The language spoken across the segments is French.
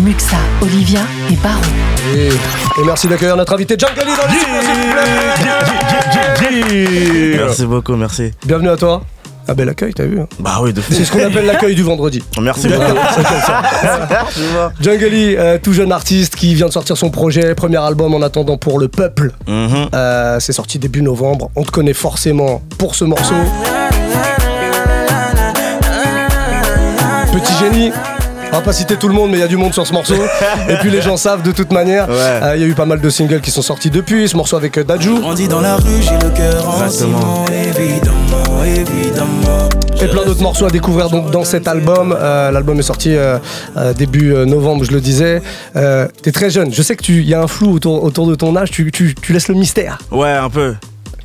Muxa, Olivia et Baron. Et merci d'accueillir notre invité Jungle dans le s'il vous plaît. Merci beaucoup, merci. Bienvenue à toi. Ah bel accueil, t'as vu hein. Bah oui, de fou. C'est ce qu'on appelle l'accueil du vendredi. Merci beaucoup. Jungle, tout jeune artiste qui vient de sortir son projet, premier album En attendant pour le peuple. C'est sorti début novembre. On te connaît forcément pour ce morceau. Petit génie. On va pas citer tout le monde, mais il y a du monde sur ce morceau. Et puis les gens savent de toute manière. Il y a eu pas mal de singles qui sont sortis depuis. Ce morceau avec Dadju. Grandi dans la rue, j'ai le cœur en ciment, évidemment, évidemment. Et plein d'autres morceaux à découvrir donc dans cet album. L'album est sorti début novembre, je le disais. T'es très jeune. Je sais que y a un flou autour de ton âge. Tu laisses le mystère. Ouais, un peu.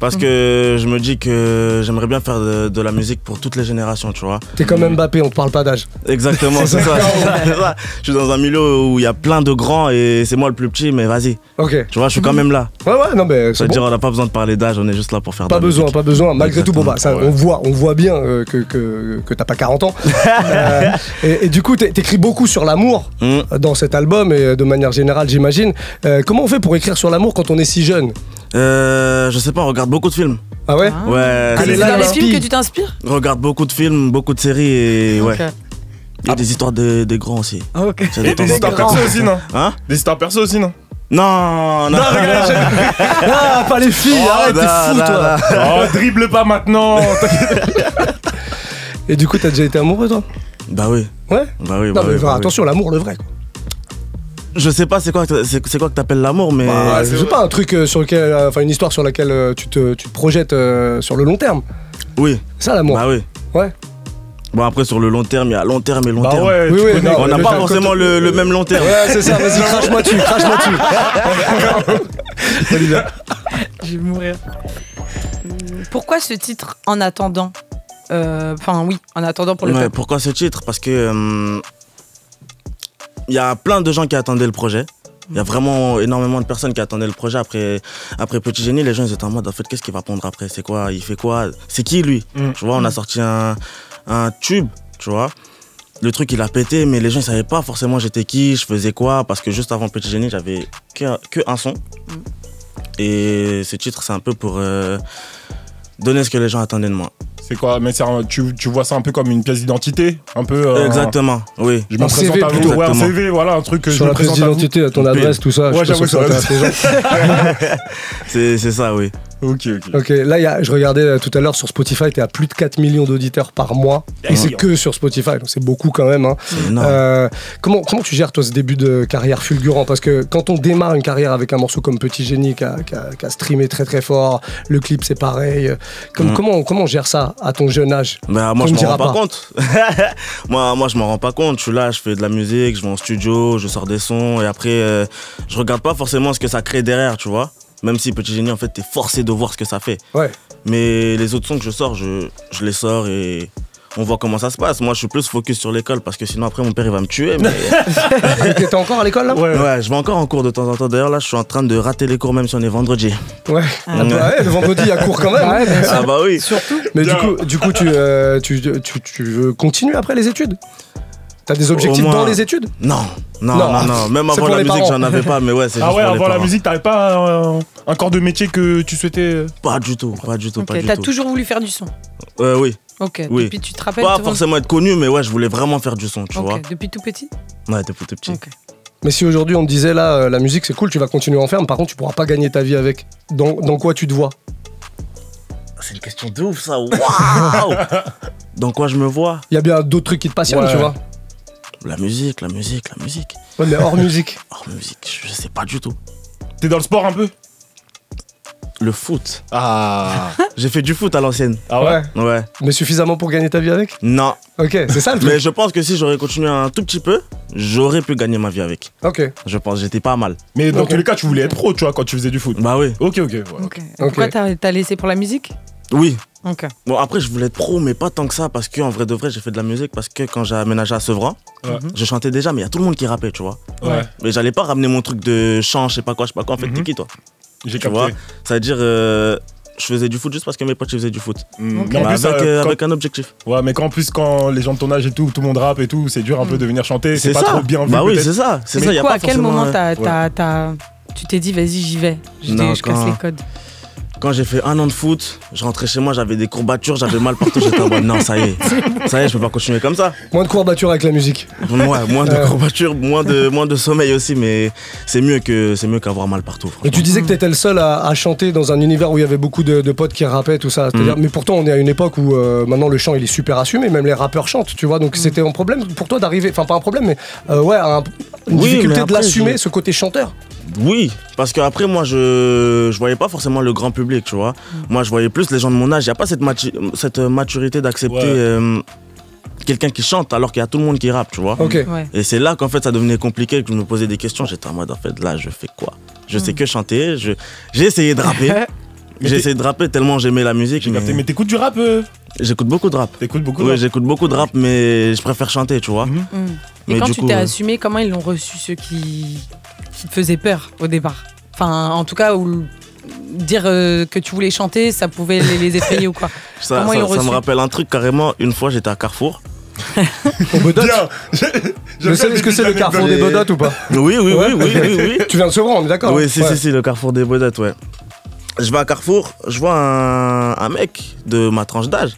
Parce que je me dis que j'aimerais bien faire de la musique pour toutes les générations, tu vois. T'es comme Mbappé, on te parle pas d'âge. Exactement, c'est ça. Je suis dans un milieu où il y a plein de grands et c'est moi le plus petit, mais vas-y. Ok. Tu vois, je suis quand même là. Ouais, non, mais Ça veut dire on n'a pas besoin de parler d'âge, on est juste là pour faire de la musique. Pas besoin. Malgré tout, bon bah, ça, on voit bien que t'as pas 40 ans. Et du coup, t'écris beaucoup sur l'amour dans cet album et de manière générale, j'imagine. Comment on fait pour écrire sur l'amour quand on est si jeune? Je sais pas, on regarde beaucoup de films. Ah ouais? Ouais. C'est dans les films que tu t'inspires? Regarde beaucoup de films, beaucoup de séries et ouais. Il y a des histoires des grands aussi. Ok. Et des histoires perso aussi, non? Hein? Des histoires perso aussi, non? Non. Ah, pas les filles, arrête, t'es fou toi. Oh, dribble pas maintenant. Et du coup, t'as déjà été amoureux toi? Bah oui. Ouais? Bah oui, Non, mais oui. attention, l'amour, le vrai quoi. Je sais pas c'est quoi que t'appelles l'amour, mais... je sais pas, un truc sur lequel, enfin une histoire sur laquelle tu te projettes sur le long terme. Oui. C'est ça l'amour. Bah oui. Ouais. Bon après sur le long terme, il y a long terme et long terme. Ouais, Oui, non, On n'a pas forcément le même long terme. Ouais, c'est ça, vas-y, crache-moi dessus. Olivia. Je vais mourir. Pourquoi ce titre En attendant? Enfin oui, En attendant pour le peuple. Pourquoi ce titre? Parce que il y a plein de gens qui attendaient le projet. Il y a vraiment énormément de personnes qui attendaient le projet. Après Petit Génie, les gens ils étaient en mode en fait qu'est-ce qu'il va pondre après? C'est quoi? Il fait quoi? C'est qui lui? Tu vois, on a sorti un tube, tu vois. Le truc il a pété, mais les gens ils savaient pas forcément j'étais qui, je faisais quoi, parce que juste avant Petit Génie, j'avais que un son. Et ce titre c'est un peu pour donner ce que les gens attendaient de moi. C'est quoi? Mais tu vois ça un peu comme une pièce d'identité? Un peu. Exactement, oui. Je me Un présente CV à vous. plutôt. Ouais, un CV, voilà, un truc que je Sur me la pièce présente à vous. d'identité, à ton adresse, tout ça. Ouais, j'avoue, ça intéresse les gens. C'est ça, oui. Ok. Ok, là, je regardais tout à l'heure sur Spotify, t'es à plus de 4 millions d'auditeurs par mois. Et c'est que sur Spotify, donc c'est beaucoup quand même. Hein. C'est énorme. Comment tu gères, toi, ce début de carrière fulgurant? Parce que quand on démarre une carrière avec un morceau comme Petit Génie qui a streamé très très fort, le clip c'est pareil. Comment on gère ça à ton jeune âge? Bah, moi, je m'en rends pas compte. moi, je m'en rends pas compte. Je suis là, je fais de la musique, je vais en studio, je sors des sons et après, je regarde pas forcément ce que ça crée derrière, tu vois. Même si Petit Génie, en fait, t'es forcé de voir ce que ça fait. Ouais. Mais les autres sons que je sors, je les sors et on voit comment ça se passe. Moi, je suis plus focus sur l'école parce que sinon, après, mon père, il va me tuer. Mais... T'es encore à l'école, là? Ouais, je vais encore en cours de temps en temps. D'ailleurs, là, je suis en train de rater les cours, même si on est vendredi. Ouais. Le vendredi, il y a cours quand même. Ouais, Ah bah oui. surtout. Mais du coup, tu veux continuer après les études? T'as des objectifs dans les études? Non. Même C'est avant pour la les musique, parents. j'en avais pas, mais ouais, c'est juste Ah ouais, pour les avant la parents. musique, t'avais pas un corps de métier que tu souhaitais? Pas du tout. Ok, t'as toujours voulu faire du son? Oui. Ok, Oui. depuis tu te rappelles? Pas forcément être connu, mais ouais, je voulais vraiment faire du son, tu vois. Depuis tout petit? Ouais, depuis tout petit. Ok. Mais si aujourd'hui on te disait là, la musique c'est cool, tu vas continuer à en faire, mais par contre tu pourras pas gagner ta vie avec. Dans quoi tu te vois? C'est une question de ouf, ça. Waouh. Dans quoi je me vois? Il y a bien d'autres trucs qui te passionnent, Ouais. tu vois. La musique. Ouais, mais hors musique. Hors musique, je sais pas du tout. T'es dans le sport un peu? Le foot. Ah. J'ai fait du foot à l'ancienne. Ah ouais? Ouais. Mais suffisamment pour gagner ta vie avec? Non. Ok, c'est ça le truc. Mais je pense que si j'aurais continué un tout petit peu, j'aurais pu gagner ma vie avec. Ok. Je pense, j'étais pas mal. Mais dans Ok. tous les cas, tu voulais être pro, tu vois, quand tu faisais du foot. Bah oui. Ok, ouais. Ok. Pourquoi t'as laissé pour la musique? Oui. Ok. Bon, après, je voulais être pro, mais pas tant que ça, parce qu'en vrai de vrai, j'ai fait de la musique, parce que quand j'ai aménagé à Sevran, je chantais déjà, mais il y a tout le monde qui rappait, tu vois. Ouais. Mais j'allais pas ramener mon truc de chant, je sais pas quoi, en fait, t'es qui toi? J'ai Tu vois, capté. c'est-à-dire, je faisais du foot juste parce que mes potes ils faisaient du foot. Mais en plus, avec un objectif. Ouais, mais en plus, quand les gens de ton âge et tout le monde rappe et tout, c'est dur un peu de venir chanter. C'est pas trop bien vu. Bah oui, c'est ça. C'est ça. Mais quoi, à quel moment tu t'es dit, vas-y, j'y vais, je casse les codes? Quand j'ai fait 1 an de foot, je rentrais chez moi, j'avais des courbatures, j'avais mal partout, j'étais en mode non, ça y est, je peux pas continuer comme ça. Moins de courbatures avec la musique. Ouais, moins de courbatures, moins de sommeil aussi, mais c'est mieux qu'avoir mal partout. Et tu disais que t'étais le seul à chanter dans un univers où il y avait beaucoup de potes qui rappaient, tout ça. C'est-à-dire, mais pourtant, on est à une époque où maintenant le chant il est super assumé, même les rappeurs chantent, tu vois. Donc c'était un problème pour toi d'arriver, enfin pas un problème, mais une difficulté de l'assumer, ce côté chanteur. Oui, parce qu'après moi je voyais pas forcément le grand public, tu vois. Moi je voyais plus les gens de mon âge, il n'y a pas cette maturité d'accepter quelqu'un qui chante alors qu'il y a tout le monde qui rappe, tu vois. Okay. Ouais. Et c'est là qu'en fait ça devenait compliqué, que je me posais des questions, j'étais en mode en fait là je fais quoi? Je sais que chanter, j'ai essayé de rapper. J'ai essayé de rapper tellement j'aimais la musique. Mais t'écoutes du rap J'écoute beaucoup de rap. T'écoutes beaucoup de rap? rap? Oui, j'écoute beaucoup de rap, mais je préfère chanter, tu vois. Et quand tu t'es assumé, comment ils l'ont reçu, ceux qui te faisaient peur au départ? Enfin, en tout cas, dire que tu voulais chanter, ça pouvait les effrayer ou quoi? Ça me rappelle un truc carrément. Une fois, j'étais à Carrefour. Au Bedot. Je sais ce que c'est le Carrefour des Bedottes ou pas? Oui. Tu viens de Sevran, on est d'accord? Oui, si, le Carrefour des Bedottes, ouais. Je vais à Carrefour, je vois un mec de ma tranche d'âge.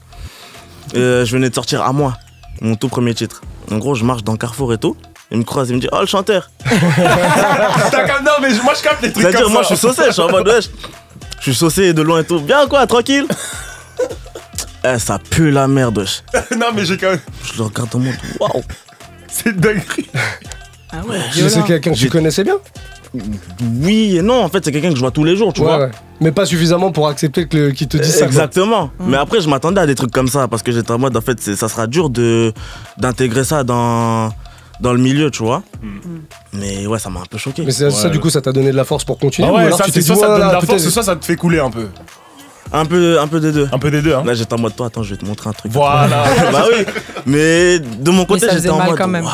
Je venais de sortir à moi, mon tout premier titre. En gros, je marche dans Carrefour et tout. Il me croise, il me dit oh le chanteur. Non mais moi je capte les trucs comme ça. Moi je suis saucé, je suis en mode wesh. Je suis saucé de loin et tout. Bien quoi, tranquille. Ça pue la merde wesh. Non mais j'ai quand même. Je le regarde en mode waouh. C'est dinguerie. Ah ouais. C'est quelqu'un que tu connaissais bien? Oui et non, en fait c'est quelqu'un que je vois tous les jours, tu vois. Ouais. Mais pas suffisamment pour accepter qu'il te dise ça. Exactement. Mais après je m'attendais à des trucs comme ça parce que j'étais en mode en fait ça sera dur d'intégrer ça dans le milieu, tu vois. Mais ouais, ça m'a un peu choqué. Mais c'est ça, du coup, ça t'a donné de la force pour continuer? Ouais, ça, c'est soit ça te donne de la force, soit ça te fait couler un peu. Un peu des deux. Un peu des deux, hein. Là, j'étais en mode, toi, attends, je vais te montrer un truc. Voilà. Bah oui. Mais de mon côté, j'étais en mode, waouh.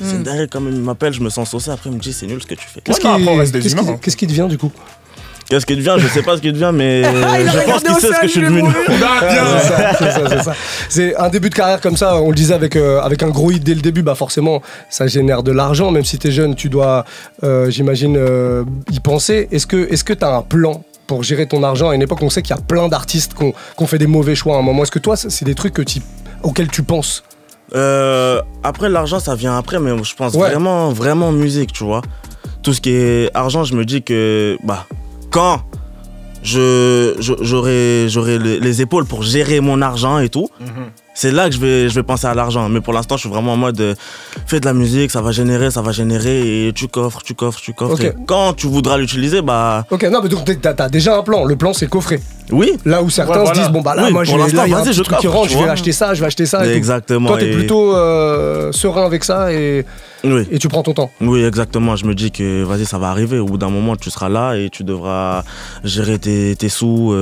C'est derrière, quand même, il m'appelle, je me sens saucé. Après, il me dit, c'est nul ce que tu fais. Qu'est-ce qui devient, du coup? Qu'est-ce qui devient? Je sais pas ce qui devient, mais je pense qu'il sait ce que je suis devenu. C'est ça. C'est un début de carrière comme ça, on le disait avec un gros hit dès le début, bah forcément ça génère de l'argent, même si t'es jeune, tu dois, j'imagine, y penser. Est-ce que t'as un plan pour gérer ton argent? À une époque, on sait qu'il y a plein d'artistes qui ont fait des mauvais choix à un moment. Est-ce que toi, c'est des trucs auxquels tu penses? Après, l'argent, ça vient après, mais je pense vraiment musique, tu vois. Tout ce qui est argent, je me dis que, quand j'aurai les épaules pour gérer mon argent et tout, c'est là que je vais penser à l'argent. Mais pour l'instant, je suis vraiment en mode fais de la musique, ça va générer et tu coffres. Okay. Et quand tu voudras l'utiliser, Ok, non, mais donc t'as déjà un plan. Le plan, c'est coffrer. Oui. Là où certains se disent, moi, il y a un petit truc qui rentre, je vais acheter ça. Exactement. Toi, t'es plutôt serein avec ça et tu prends ton temps. Oui, exactement. Je me dis que vas-y, ça va arriver. Au bout d'un moment, tu seras là et tu devras gérer tes sous,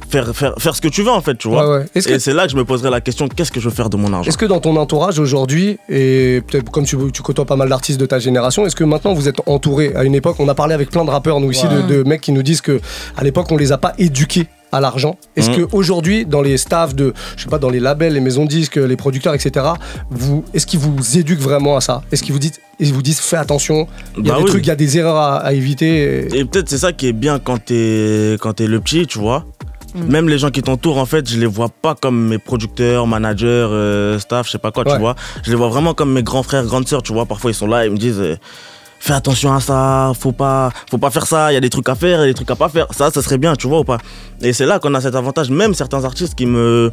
faire ce que tu veux en fait, tu vois. Et c'est là que je me poserai la question, qu'est-ce que je veux faire de mon argent? Est-ce que dans ton entourage aujourd'hui, et peut-être comme tu côtoies pas mal d'artistes de ta génération, est-ce que maintenant vous êtes entouré? À une époque, on a parlé avec plein de rappeurs, nous ici, de mecs qui nous disent que à l'époque, on les a pas éduqués à l'argent. Est-ce qu'aujourd'hui, dans les staffs dans les labels, les maisons de disques, les producteurs, etc., est-ce qu'ils vous éduquent vraiment à ça? Est-ce qu'ils vous disent fais attention, il y a des trucs, il y a des erreurs à éviter? Et peut-être c'est ça qui est bien quand t'es le petit, tu vois. Même les gens qui t'entourent, en fait, je les vois pas comme mes producteurs, managers, staff, je sais pas quoi, tu vois. Je les vois vraiment comme mes grands frères, grandes sœurs, tu vois. Parfois, ils sont là, ils me disent fais attention à ça, faut pas faire ça, il y a des trucs à faire, il y a des trucs à pas faire. Ça serait bien, tu vois ou pas. Et c'est là qu'on a cet avantage. Même certains artistes qui me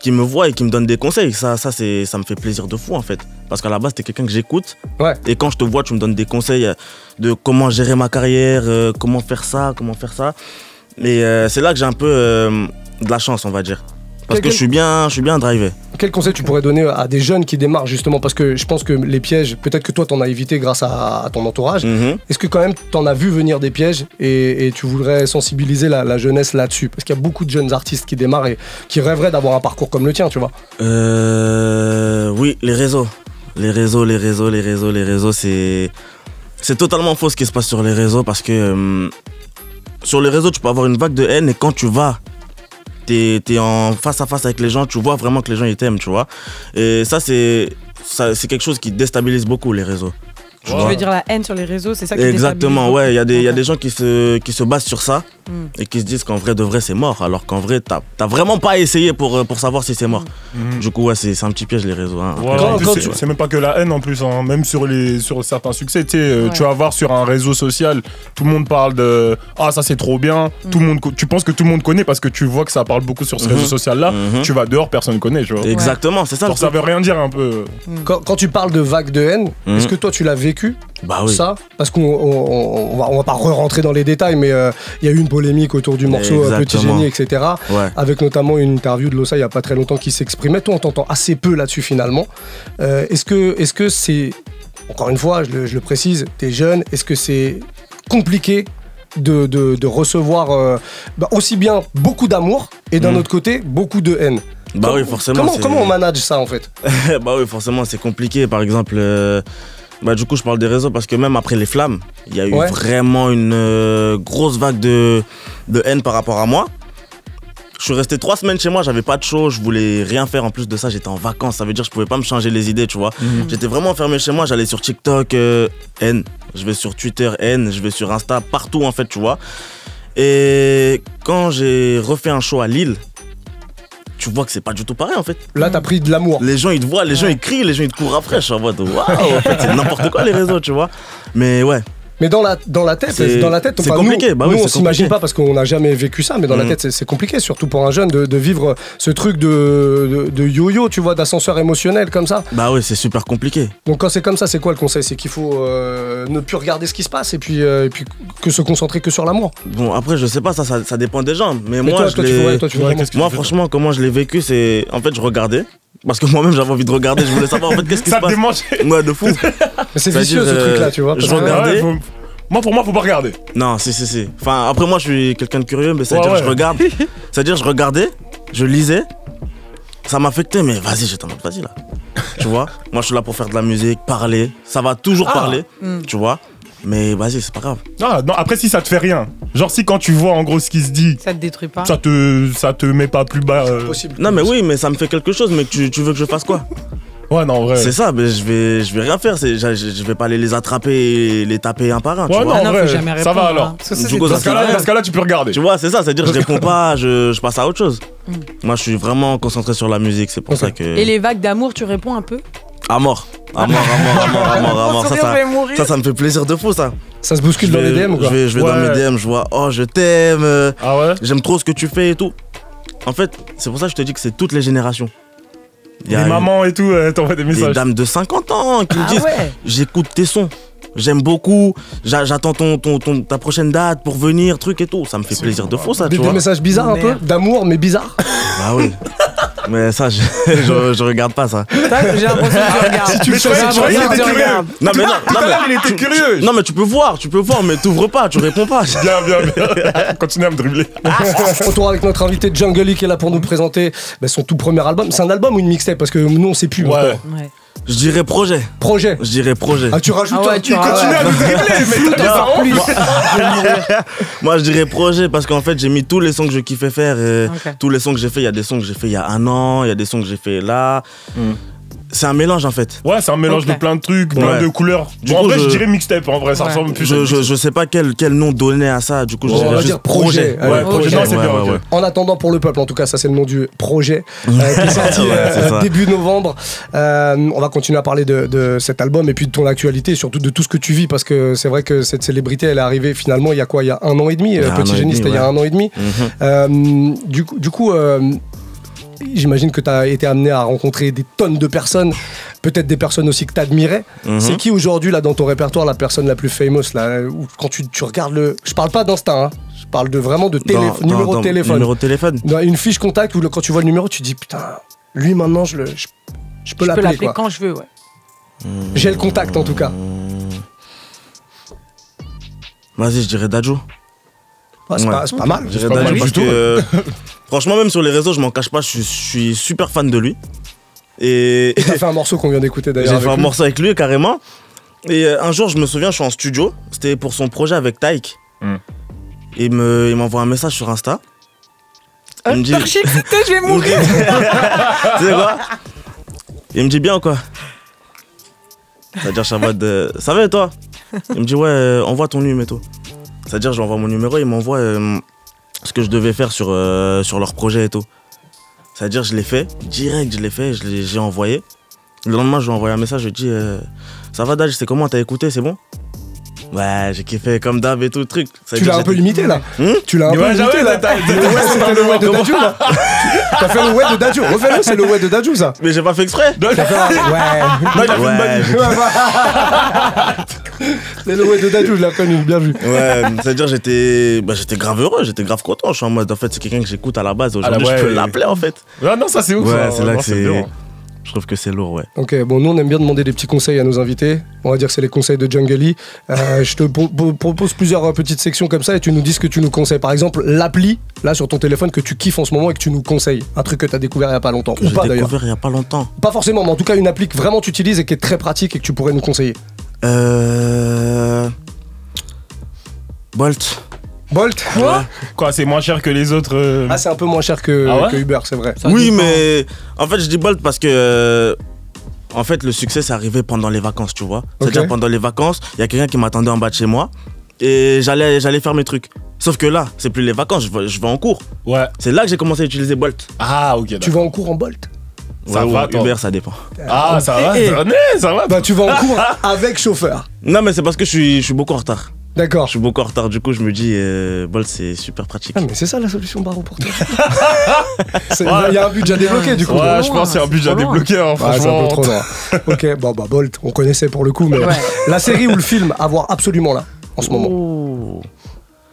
voient et qui me donnent des conseils, ça me fait plaisir de fou, en fait. Parce qu'à la base, t'es quelqu'un que j'écoute. Et quand je te vois, tu me donnes des conseils de comment gérer ma carrière, comment faire ça. Et c'est là que j'ai un peu de la chance, on va dire. Parce que je suis bien drivé. Quel conseil tu pourrais donner à des jeunes qui démarrent justement? Parce que je pense que les pièges, peut-être que toi t'en as évité grâce à ton entourage. Est-ce que quand même t'en as vu venir des pièges et tu voudrais sensibiliser la jeunesse là-dessus? Parce qu'il y a beaucoup de jeunes artistes qui démarrent et qui rêveraient d'avoir un parcours comme le tien, tu vois. Oui, les réseaux. Les réseaux, c'est totalement faux ce qui se passe sur les réseaux parce que sur les réseaux, tu peux avoir une vague de haine et quand tu vas, t'es en face à face avec les gens, tu vois vraiment que les gens ils t'aiment, tu vois. Et ça, c'est quelque chose qui déstabilise beaucoup les réseaux. Tu veux dire la haine sur les réseaux, c'est ça qui Exactement, ouais. Il y a des gens qui se basent sur ça et qui se disent qu'en vrai de vrai c'est mort, alors qu'en vrai t'as vraiment pas essayé pour savoir si c'est mort. Du coup, ouais, c'est un petit piège les réseaux. Hein. Ouais, c'est même pas que la haine en plus, hein. Même sur certains succès, tu vas voir sur un réseau social, tout le monde parle de ah ça c'est trop bien, tout le monde, tu penses que tout le monde connaît parce que tu vois que ça parle beaucoup sur ce réseau social là, tu vas dehors, personne connaît, tu vois. Exactement, c'est ça. Ça veut rien dire un peu. Quand tu parles de vague de haine, est-ce que toi tu l'as vécu? Bah oui. Ça, parce qu'on va pas rentrer dans les détails, mais il y a eu une polémique autour du morceau Petit Génie, etc. Ouais. Avec notamment une interview de Lossa il y a pas très longtemps qui s'exprimait. Toi, on t'entend assez peu là-dessus finalement. Est-ce que c'est, encore une fois, je le précise, t'es jeune, est-ce que c'est compliqué de recevoir aussi bien beaucoup d'amour et d'un autre côté beaucoup de haine? Bah oui, forcément. Comment on manage ça en fait? Bah oui, forcément, c'est compliqué. Par exemple, du coup, je parle des réseaux parce que même après les flammes, il y a eu vraiment une grosse vague de haine par rapport à moi. Je suis resté 3 semaines chez moi, j'avais pas de show, je voulais rien faire. En plus de ça, j'étais en vacances, ça veut dire que je pouvais pas me changer les idées, tu vois. J'étais vraiment enfermé chez moi, j'allais sur TikTok, haine. Je vais sur Twitter, haine. Je vais sur Insta, partout en fait, tu vois. Et quand j'ai refait un show à Lille, tu vois que c'est pas du tout pareil en fait. Là, t'as pris de l'amour. Les gens ils te voient, les gens ils crient, les gens ils te courent après. Je suis en mode waouh, en fait, c'est n'importe quoi les réseaux, tu vois. Mais ouais. Mais dans la tête, c'est compliqué. Nous on s'imagine pas parce qu'on n'a jamais vécu ça, mais dans la tête c'est compliqué, surtout pour un jeune de vivre ce truc de yo-yo, tu vois, d'ascenseur émotionnel comme ça. Bah oui, c'est super compliqué. Donc quand c'est comme ça, c'est quoi le conseil? C'est qu'il faut ne plus regarder ce qui se passe et puis que se concentrer que sur l'amour. Bon, après je sais pas, ça dépend des gens. Mais moi, moi franchement, comment je l'ai vécu, c'est en fait je regardais. Parce que moi-même j'avais envie de regarder, je voulais savoir en fait qu'est-ce qui se passe. Ça te démangeait. Ouais, de fou. C'est vicieux ce truc-là, tu vois. Je regardais. Pour moi, faut pas regarder. Non, si. Enfin, après moi je suis quelqu'un de curieux, mais c'est-à-dire que je regarde. C'est-à-dire je regardais, je lisais, ça m'affectait, mais vas-y, j'étais en mode vas-y là. Tu vois, moi je suis là pour faire de la musique, parler, ça va toujours parler, tu vois. Mais vas-y, c'est pas grave. Non, après si ça te fait rien. Genre si quand tu vois en gros ce qui se dit, ça te détruit pas. Ça te met pas plus bas. Possible. Non mais oui, mais ça me fait quelque chose, mais tu veux que je fasse quoi? Ouais, non, en vrai. C'est ça, mais je vais rien faire. Je vais pas aller les attraper et les taper un par un. Ouais, tu vois. non, en vrai, ça va alors. Dans ce cas-là, tu peux regarder. Tu vois, c'est ça, c'est-à-dire que je réponds pas, je passe à autre chose. Moi, je suis vraiment concentré sur la musique, c'est pour ça que. Et les vagues d'amour, tu réponds un peu? À mort. Ça me fait plaisir de fou, ça. Ça se bouscule dans les DM ou quoi? Je vais dans mes DM, je vois, oh, je t'aime. Ah ouais? J'aime trop ce que tu fais et tout. En fait, c'est pour ça que je te dis que c'est toutes les générations. Les mamans et tout, t'envoient des messages. Des dames de 50 ans qui me disent j'écoute tes sons, j'aime beaucoup, j'attends ta prochaine date pour venir, truc et tout. Ça me fait plaisir de fou, ça, tu vois. Des messages bizarres un peu, d'amour, mais bizarres. Ah oui. Mais ça, je regarde pas ça. J'ai l'impression que tu regardes. Si tu le regardes. Non, mais non, il était curieux. Non, mais tu peux voir, mais t'ouvres pas, tu réponds pas. Bien. Continue à me dribbler. Retour avec notre invité Jungle Lee qui est là pour nous présenter son tout premier album. C'est un album ou une mixtape? Parce que nous, on sait plus. Ouais. Je dirais projet. Projet. Je dirais projet. Ah, tu rajoutes tu continues à nous dribbler, mais moi, je dirais projet parce qu'en fait, j'ai mis tous les sons que je kiffais faire. Tous les sons que j'ai fait, il y a des sons que j'ai fait il y a 1 an, il y a des sons que j'ai fait là. C'est un mélange en fait. Ouais, c'est un mélange de plein de trucs, plein de couleurs. En vrai, je dirais mixtape. En vrai, ça ressemble plus. Je sais pas quel nom donner à ça. Du coup, je dirais juste projet. Projet. Non, c'est bien. En attendant pour le peuple, en tout cas, ça c'est le nom du projet qui est sorti début novembre. On va continuer à parler de cet album et puis de ton actualité, surtout de tout ce que tu vis, parce que c'est vrai que cette célébrité, elle est arrivée finalement il y a quoi? Il y a 1 an et demi. Petit Génie, c'était il y a 1 an et demi. Du coup. J'imagine que tu as été amené à rencontrer des tonnes de personnes, peut-être des personnes aussi que tu admirais. C'est qui aujourd'hui, là, dans ton répertoire, la personne la plus famous, là, où quand tu regardes le... Je parle pas d'instinct, hein. Je parle vraiment de numéro de téléphone. Numéro de téléphone. Dans une fiche contact où quand tu vois le numéro, tu te dis, putain, lui maintenant, je peux l'appeler, quoi. Quand je veux, ouais. J'ai le contact, en tout cas. Vas-y, je dirais Dadju. C'est pas mal. Je dirais Dadju parce que... Franchement, même sur les réseaux, je m'en cache pas, je suis super fan de lui. Et t'as fait un morceau qu'on vient d'écouter d'ailleurs. J'ai fait un morceau avec lui carrément. Et un jour, je me souviens, je suis en studio. C'était pour son projet avec Taïk. il m'envoie un message sur Insta. Il me dit... Putain, je vais mourir. Tu sais quoi? Il me dit bien ou quoi? C'est-à-dire, je suis en mode, ça va et toi? Il me dit, ouais, envoie ton numéro et tout. C'est-à-dire, je lui envoie mon numéro, il m'envoie ce que je devais faire sur leur projet et tout. C'est-à-dire, je l'ai fait, direct, je l'ai fait, j'ai envoyé. Le lendemain, je lui ai envoyé un message, je lui ai dit, ça va, Daj, c'est comment, t'as écouté, c'est bon? Ouais, j'ai kiffé comme d'hab et tout le truc. Tu l'as un peu limité là. Tu l'as un peu limité là. C'était le ouais de Dadju là. T'as fait le ouais de Dadju. Refais-le, c'est le ouais de Dadju ça. Mais j'ai pas fait exprès. Ouais. Non, il a fait une bonne. C'est le ouais de Dadju, je l'ai reconnu, bien vu. Ouais, c'est-à-dire j'étais grave heureux, j'étais grave content. Je suis en mode, en fait, c'est quelqu'un que j'écoute à la base. Aujourd'hui, je peux l'appeler en fait. Ah non, ça c'est ouf. Ouais, c'est là que c'est. Je trouve que c'est lourd, ouais. Ok, bon, nous on aime bien demander des petits conseils à nos invités. On va dire que c'est les conseils de Jungle. Je te propose plusieurs petites sections comme ça et tu nous dis ce que tu nous conseilles. Par exemple, l'appli, là sur ton téléphone que tu kiffes en ce moment et que tu nous conseilles. Un truc que tu as découvert il y a pas longtemps. Ou pas d'ailleurs. J'ai découvert il y a pas longtemps. Pas forcément, mais en tout cas une appli que vraiment tu utilises et qui est très pratique et que tu pourrais nous conseiller. Bolt. Bolt? Quoi, c'est moins cher que les autres Ah, c'est un peu moins cher que Uber, c'est vrai. Oui, mais en fait, je dis Bolt parce que en fait, le succès, c'est arrivé pendant les vacances, tu vois. C'est-à-dire, pendant les vacances, il y a quelqu'un qui m'attendait en bas de chez moi et j'allais faire mes trucs. Sauf que là, c'est plus les vacances, je vais en cours. Ouais. C'est là que j'ai commencé à utiliser Bolt. Ah, ok. Tu vas en cours en Bolt? Ça va, Uber, ça dépend. Ah, ça va, ça va. Bah, tu vas en cours avec chauffeur. Non, mais c'est parce que je suis beaucoup en retard. D'accord. Je suis beaucoup en retard, du coup, je me dis, Bolt, c'est super pratique. Ah, mais c'est ça la solution, Barreau, pour toi. Il y a un budget à débloquer, du coup. Ouais, je pense qu'il y a un budget à débloquer, hein, franchement. C'est un peu trop loin. Ok, bon, bah, Bolt, on connaissait pour le coup, mais la série ou le film à voir absolument là, en ce moment.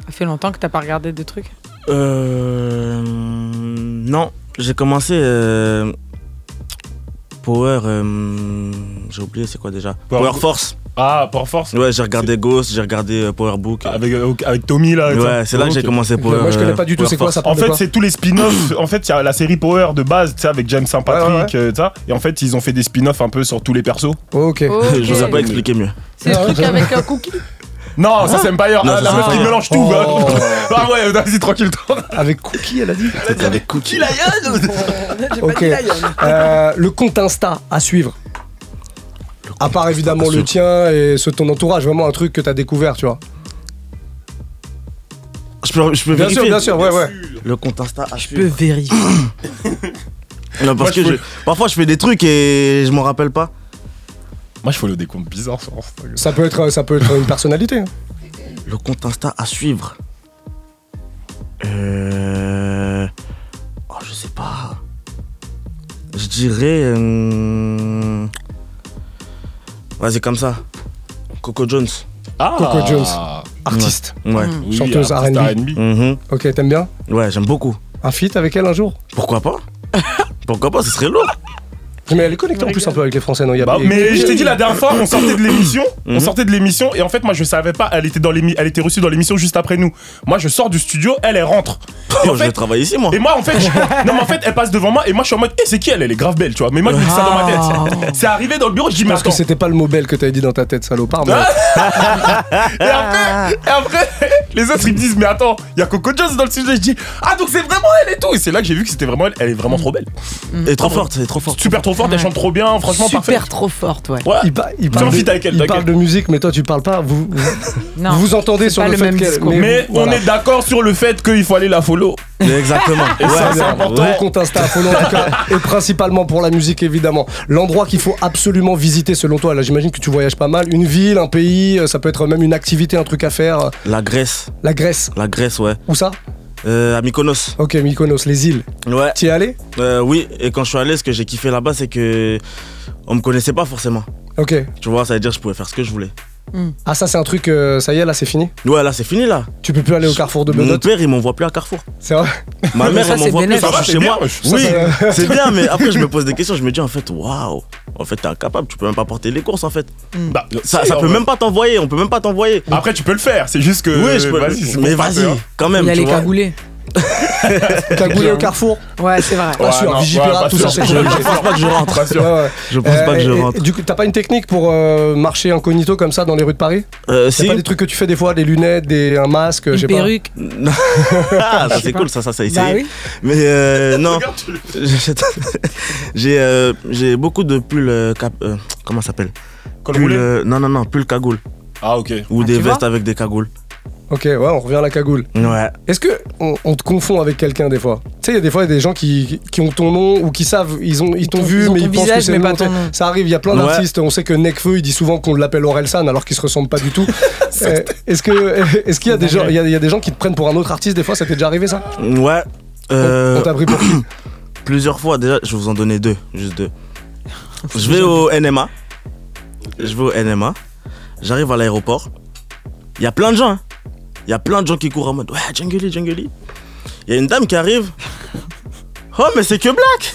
Ça fait longtemps que t'as pas regardé de trucs? Non, j'ai commencé Power. J'ai oublié, c'est quoi déjà? Power Force. Ah, Power Force? Ouais, j'ai regardé Ghost, j'ai regardé Power Book. Avec Tommy là. Ouais, c'est là que j'ai commencé Power. Moi je connais pas du tout, c'est quoi ça? En fait, c'est tous les spin-offs. En fait, il y a la série Power de base, tu sais, avec James Saint-Patrick, ça. Et en fait, ils ont fait des spin-offs un peu sur tous les persos. Ok. Je sais pas expliquer mieux. C'est le truc avec un cookie? Non, ça c'est Empire. Non, la meuf qui mélange tout. Ah ouais, vas-y, tranquille. Avec Cookie, elle a dit. Avec Cookie Lion. Ok. Le compte Insta à suivre. À part évidemment le tien et ceux de ton entourage, vraiment un truc que t'as découvert, tu vois. Je peux bien vérifier. Bien sûr, ouais. Le compte Insta à suivre. Je peux vérifier. Non, parce que parfois je fais des trucs et je m'en rappelle pas. Moi, je follow des comptes bizarres sur Instagram. Ça peut être une personnalité. Le compte Insta à suivre. Je sais pas. Je dirais. Vas-y, comme ça. Coco Jones. Ah, Coco Jones. Artiste. Ouais. Oui, chanteuse R&B. Ok, t'aimes bien? Ouais, j'aime beaucoup. Un feat avec elle un jour? Pourquoi pas? Pourquoi pas, ce serait lourd. Mais elle est connectée en plus un peu avec les Français, non? Mais je t'ai dit la dernière fois, on sortait de l'émission, et en fait moi je savais pas, elle était reçue dans l'émission juste après nous. Moi je sors du studio, elle rentre. Et en fait, je travaille ici moi. Et moi en fait, elle passe devant moi et moi je suis en mode, c'est qui elle est grave belle, tu vois. Mais moi je me dis ça dans ma tête. C'est arrivé dans le bureau, je dis mais parce que c'était pas le mot belle que t'avais dit dans ta tête, salopard. Mais... et après, les autres ils me disent mais attends, il y a Coco Jones dans le studio. Je dis ah donc c'est vraiment elle et tout. Et c'est là que j'ai vu que c'était vraiment elle. Elle est vraiment trop belle. Elle est trop forte, elle est trop forte. Super trop forte, elle chante trop bien, franchement parfait. Super trop forte, ouais. Il parle de musique, mais toi tu parles pas. Vous entendez sur le fait qu'elle. Mais on est d'accord sur le fait qu'il faut aller la follow. Exactement. Et ça c'est important. Mon compte Insta, follow en tout cas, et principalement pour la musique évidemment. L'endroit qu'il faut absolument visiter selon toi, là j'imagine que tu voyages pas mal. Une ville, un pays, ça peut être même une activité, un truc à faire. La Grèce. La Grèce. La Grèce, ouais. Où ça? À Mykonos. Ok, Mykonos, les îles. Ouais. T'y es allé? Oui, et quand je suis allé, ce que j'ai kiffé là-bas, c'est que on me connaissait pas forcément. Ok. Tu vois, ça veut dire que je pouvais faire ce que je voulais. Ah ça c'est un truc, ça y est là c'est fini? Ouais là c'est fini là. Tu peux plus aller au carrefour de Benoît? Mon père il m'envoie plus à Carrefour. C'est vrai? Ma mère elle m'envoie plus quand je suis chez moi. Oui, c'est bien mais après je me pose des questions, je me dis en fait waouh, en fait t'es incapable, tu peux même pas porter les courses en fait. Ça peut même pas t'envoyer, on peut même pas t'envoyer. Après tu peux le faire, c'est juste que... Oui je peux, mais vas-y quand même. Il y a les cagoulés. Cagoulé au carrefour. Ouais, c'est vrai. Pas sûr, non, Vigipirate, pas tout ça, sûr. c'est Je pense pas que je rentre. Pas sûr. Ouais, ouais. Je pense pas que je rentre. Du coup, t'as pas une technique pour marcher incognito comme ça dans les rues de Paris? C'est Si. pas des trucs que tu fais des fois, des lunettes, un masque, je Une sais pas. perruque. Ah, ça c'est cool, ça c'est essayé. Bah oui. Mais non, j'ai beaucoup de pulls, comment ça s'appelle? Col roulé. Non, pull cagoule. Ah, ok. Ou Ah, des tu vois vestes avec des cagoules. Ok, ouais, on revient à la cagoule. Ouais. Est-ce que on te confond avec quelqu'un des fois? Tu sais, il y a des fois des gens qui ont ton nom ou qui savent, ils t'ont vu, Ils ont mais ton ils pensent que visage, c'est mais le pas nom. ton nom. Ça arrive, il y a plein Ouais. d'artistes. On sait que Nekfeu, il dit souvent qu'on l'appelle Orelsan alors qu'il se ressemble pas du tout. Est-ce qu'il y a des gens, il y a des gens qui te prennent pour un autre artiste des fois? Ça t'est déjà arrivé ça? Ouais. On t'a pris pour qui? Plusieurs fois déjà, je vais vous en donner juste deux. Je vais au NMA. J'arrive à l'aéroport. Il y a plein de gens. Il y a plein de gens qui courent en mode ouais, Jungly. Il y a une dame qui arrive. Oh, mais c'est que Black.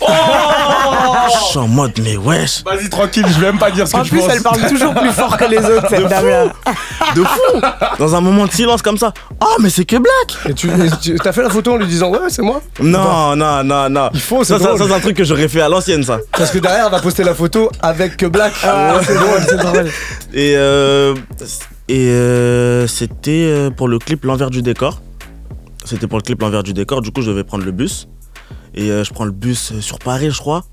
Je suis en mode mais wesh. Vas-y, tranquille, je vais même pas dire ce que En je plus, pense. elle parle toujours plus fort que les autres, cette dame-là. De fou. Dans un moment de silence comme ça. Oh, mais c'est que Black. Et tu t'as fait la photo en lui disant ouais, c'est moi? Non. Il faut, c'est Ça, drôle. c'est un truc que j'aurais fait à l'ancienne, ça. Parce que derrière, elle va poster la photo avec que Black. Ah, c'est drôle, c'est drôle. Et c'était pour le clip L'envers du décor. Du coup, je devais prendre le bus. Et je prends le bus sur Paris, je crois.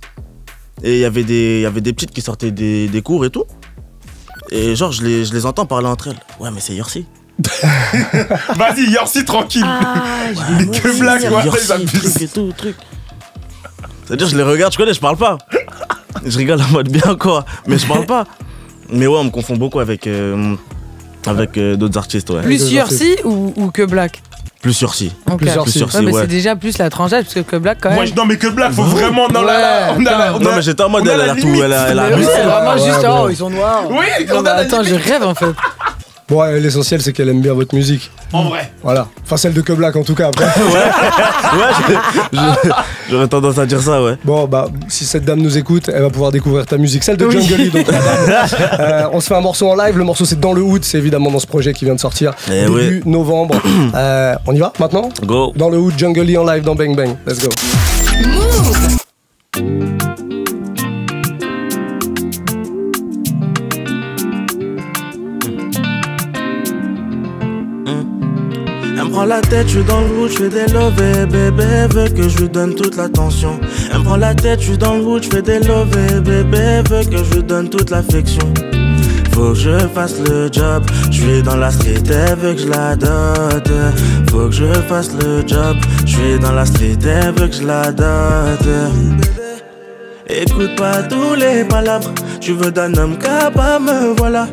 Et il y avait des petites qui sortaient des cours et tout. Et genre, je les entends parler entre elles. Ouais, mais c'est Yorsi. Vas-y, Yorsi, tranquille. Mais que Black, ouais, ils abusent. Truc et tout, truc. C'est-à-dire, je les regarde, je connais, je parle pas. Je rigole en mode bien, quoi. Mais je parle pas. Mais ouais, on me confond beaucoup avec d'autres artistes, ouais. Plus Yorsi ou que Black? Plus Yorsi. Ok. Plus Yorsi. Plus Yorsi, Ouais, mais ouais. c'est déjà plus la tranchette, parce que Black, quand même. Moi, non, mais que Black, faut vraiment. Non, là, on a Non, mais j'étais en mode, on a elle a la l'air tout, limite. elle a Mais oui, abusé. c'est vraiment Ouais, juste, ouais. oh, ils sont noirs. Oui, Non, on mais a la attends, je limite. rêve en fait. Bon, ouais, l'essentiel, c'est qu'elle aime bien votre musique. En vrai. Voilà. Enfin, celle de que Black en tout cas. Après. Ouais, j'aurais tendance à dire ça, ouais. Bon, bah, si cette dame nous écoute, elle va pouvoir découvrir ta musique. Celle de Jungly, donc. On se fait un morceau en live. Le morceau, c'est Dans le Hood. C'est évidemment dans ce projet qui vient de sortir. Eh début novembre. On y va maintenant? Go. Dans le Hood, Jungly en live dans Bang Bang. Let's go. Elle me prend la tête, je suis dans le wood, je fais des love et bébé veut que je lui donne toute l'attention. Elle me prend la tête, je suis dans le wood, je fais des love et bébé veut que je lui donne toute l'affection. Faut que je fasse le job, je suis dans la street, elle veut que je la dote. Faut que je fasse le job, je suis dans la street, elle veut que je la dote. Écoute pas tous les palabres, tu veux d'un homme capable, me voilà.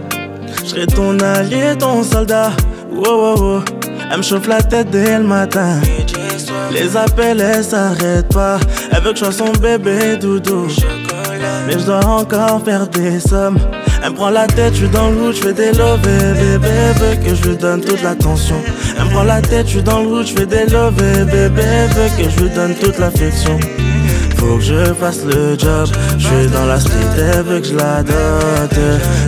Je serai ton allié, ton soldat. Wow, wow, wow. Elle me chauffe la tête dès le matin. Les appels, elle s'arrête pas. Elle veut que je sois son bébé doudou. Mais je dois encore faire des sommes. Elle me prend la tête, je suis dans le wood, je fais des love et bébé veut que je lui donne toute l'attention. Elle me prend la tête, je suis dans le wood, je fais des love et bébé veut que je lui donne toute l'affection. Faut que je fasse le job, je suis dans la street, elle veut que je la dote.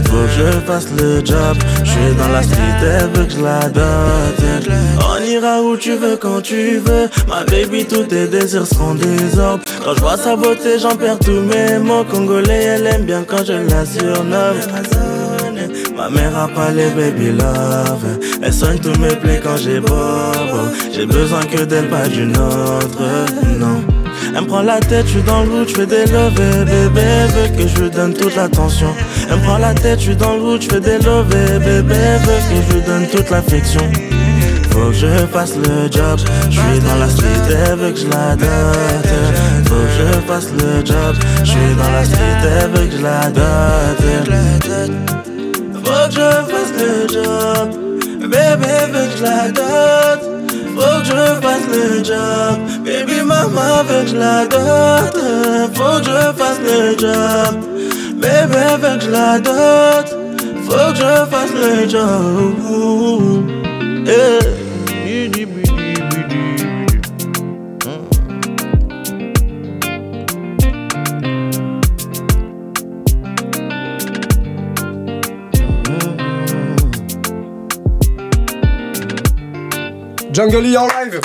Faut que je fasse le job, je suis dans la street, elle veut que je la dote. On ira où tu veux, quand tu veux, ma baby, tous tes désirs seront désordres. Quand je vois sa beauté, j'en perds tous mes mots. Congolais, elle aime bien quand je la surnomme. Ma mère a pas les baby love. Elle soigne tous mes plaies quand j'ai bobo. J'ai besoin que d'elle, pas d'une autre, non. Elle me prend la tête, je suis dans le wood, je fais des love et bébé veut que je lui donne toute l'attention. Elle me prend la tête, je suis dans le wood, je fais des love et bébé veut que je lui donne toute l'affection. Faut que je fasse le job, je suis dans la street, elle veut que je la dote. Faut que je fasse le job, je suis dans la street, elle veut que je la dote. Faut que je fasse le job, bébé veut que je la dote. Faut que je fasse le job, baby maman veut que je la dote. Faut que je fasse le job, bébé veut que je la dote. Faut que je fasse le job. Jungle Lee en live.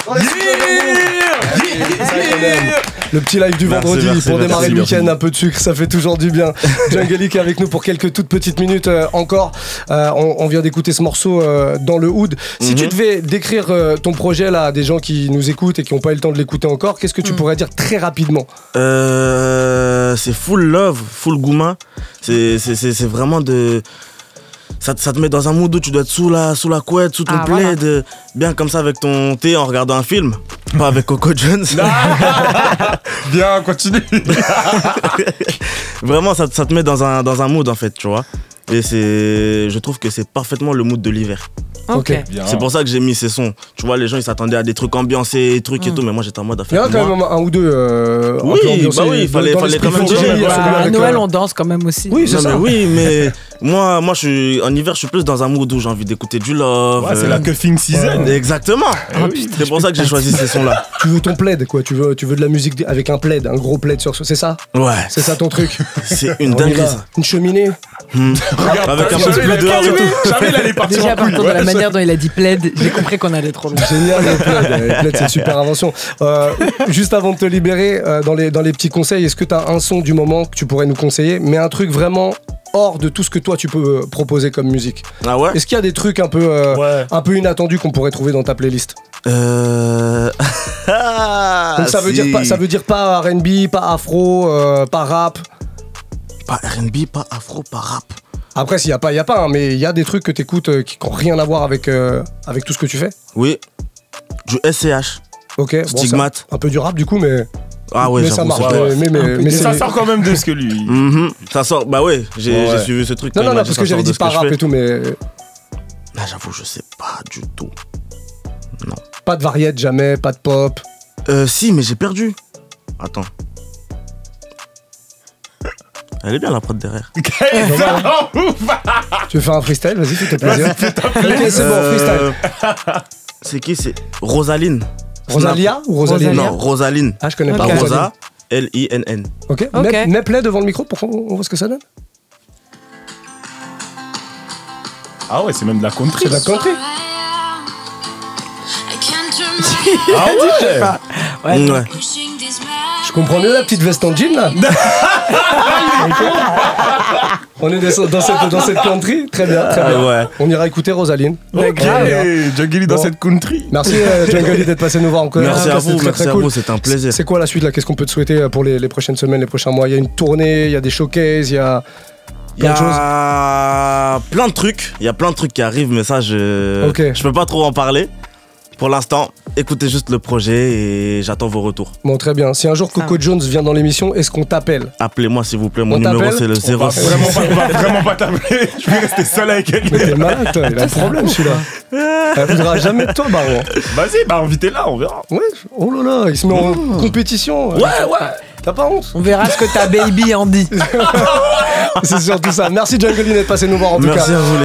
Le petit live du vendredi pour démarrer le week-end, un peu de sucre, ça fait toujours du bien. Jungle Lee qui est avec nous pour quelques toutes petites minutes encore. On vient d'écouter ce morceau dans le hood. Si tu devais décrire ton projet là à des gens qui nous écoutent et qui n'ont pas eu le temps de l'écouter encore, qu'est-ce que tu pourrais dire très rapidement? C'est full love, full gouma. C'est vraiment de... Ça te met dans un mood où tu dois être sous la couette, sous ton plaid, voilà. Bien comme ça avec ton thé en regardant un film, pas avec Coco Jones. Bien, continue. Vraiment, ça te met dans un mood en fait, tu vois. Et je trouve que c'est parfaitement le mood de l'hiver. Ok. C'est pour ça que j'ai mis ces sons. Tu vois, les gens ils s'attendaient à des trucs ambiancés, trucs et tout, mais moi j'étais en mode à faire. Il y en a quand même un ou deux. Oui, bah oui, il fallait quand même dire. À Noël, on danse quand même aussi. Oui, c'est ça. Oui, mais moi en hiver, je suis plus dans un mood où j'ai envie d'écouter du love. Ouais, c'est la cuffing season. Exactement. C'est pour ça que j'ai choisi ces sons-là. Tu veux ton plaid, quoi. Tu veux de la musique avec un plaid, un gros plaid sur. C'est ça? Ouais. C'est ça ton truc. C'est une dinguerie ça. Une cheminée. Avec un peu de pluie dehors et tout. Jamais il allait partir. Déjà, par contre, de la manière dont il a dit plaid, j'ai compris qu'on allait trop loin. Génial, le plaid, c'est une super invention. Juste avant de te libérer, dans les petits conseils, est-ce que tu as un son du moment que tu pourrais nous conseiller, mais un truc vraiment hors de tout ce que toi tu peux proposer comme musique? Ah ouais? Est-ce qu'il y a des trucs un peu inattendus qu'on pourrait trouver dans ta playlist? Donc ça veut dire pas R&B, pas afro, pas rap. Pas R&B, pas afro, pas rap. Après, s'il y a pas, hein, mais il y a des trucs que t'écoutes qui n'ont rien à voir avec tout ce que tu fais. Oui, du SCH. Ok. Stigmate. Un peu du rap du coup, mais. Ah ouais, mais ça marche. Mais ça sort quand même de ce que lui. Ça sort. Bah ouais, j'ai suivi ce truc. Non, parce que j'avais dit pas rap et tout, mais. Là, j'avoue, je sais pas du tout. Non. Pas de variette jamais, pas de pop. Si, mais j'ai perdu. Attends. Elle est bien la prod derrière. Tu veux faire un freestyle? Vas-y, fais-toi plaisir. Ok, c'est bon, freestyle. C'est qui? C'est Rosaline. Rosalia ou Rosaline? Non, Rosaline. Ah, je connais pas. Rosa, L-I-N-N. Ok, mets-play devant le micro pour qu'on voit ce que ça donne. Ah ouais, c'est même de la country. C'est de la country. Ah ouais. Ouais. Je comprends mieux la petite veste en jean là. On est dans cette country. Très bien, très bien. Ouais. On ira écouter Rosaline. Jungle Lee dans cette country. Merci Jungle Lee d'être passé nous voir encore. Merci à vous, c'est un plaisir. C'est quoi la suite là? Qu'est-ce qu'on peut te souhaiter pour les prochaines semaines, les prochains mois? Il y a une tournée, il y a des showcases, il y a plein de choses. Plein de trucs. Il y a plein de trucs qui arrivent, mais ça je peux pas trop en parler. Pour l'instant, écoutez juste le projet et j'attends vos retours. Bon, très bien. Si un jour Coco Jones vient dans l'émission, est-ce qu'on t'appelle? Appelez-moi s'il vous plaît, mon numéro c'est le 06. On va vraiment pas t'appeler. Je vais rester seul avec elle. Mais t'es malade, toi. Il a un problème celui-là. Elle voudra jamais de toi, Baron. Vas-y, invitez-la, on verra. Ouais, oh là là, il se met en compétition. Ouais. T'as pas honte? On verra ce que ta baby en dit. C'est surtout ça. Merci Jungle Lee d'être passé nous voir en tout cas. Merci à vous.